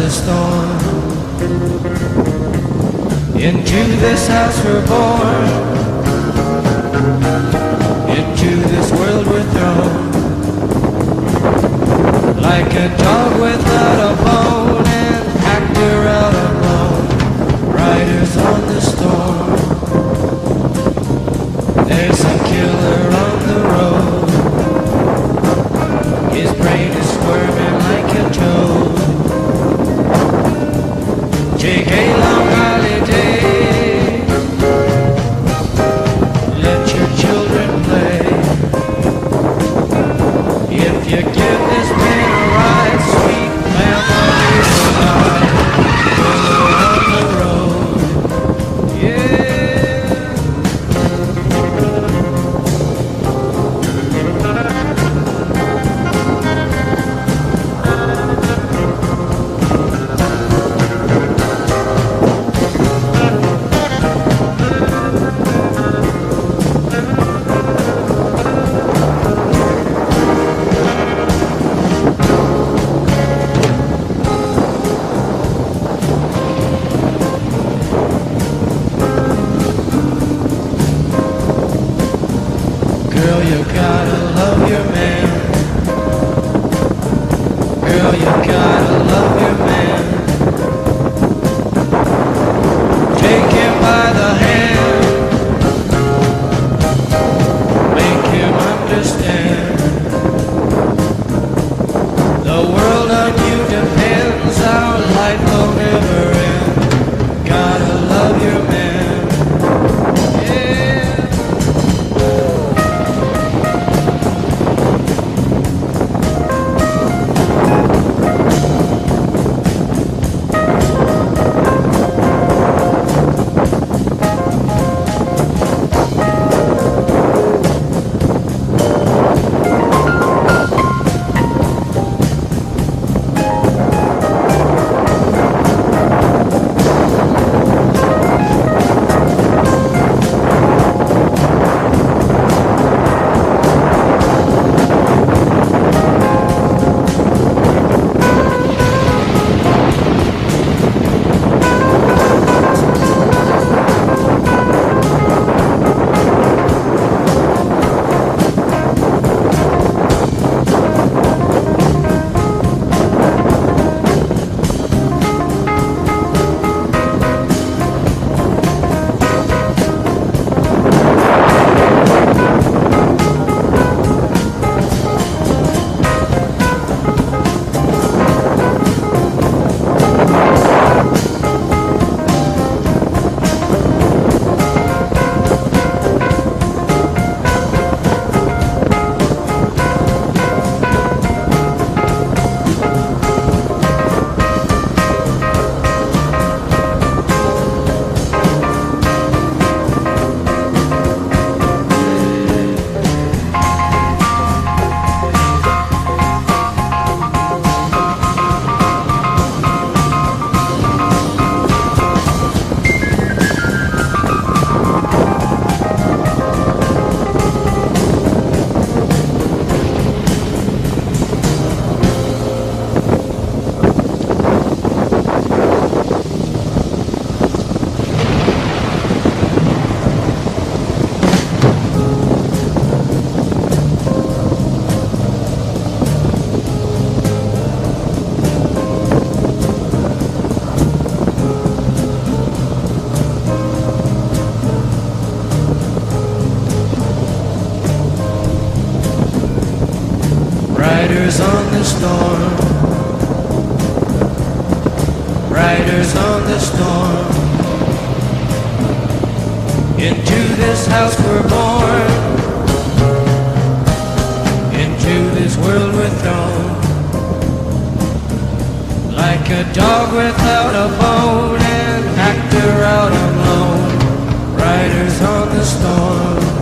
the storm. Into this house we're born, into this world we're thrown. Like a dog without a bone, an actor out alone, riders on the storm. There's a killer on the road, his brain is squirming like a toad. Take a long holiday, let your children play. If you give this man a ride, sweet family ride, on the road, yeah. Girl, you gotta love your man. Girl, you gotta love your man. Take him by the hand, make him understand. The world on you depends, our life will never end. Gotta love your man. Riders on the storm, riders on the storm. Into this house we're born, into this world we're thrown. Like a dog without a bone, an actor out alone, riders on the storm.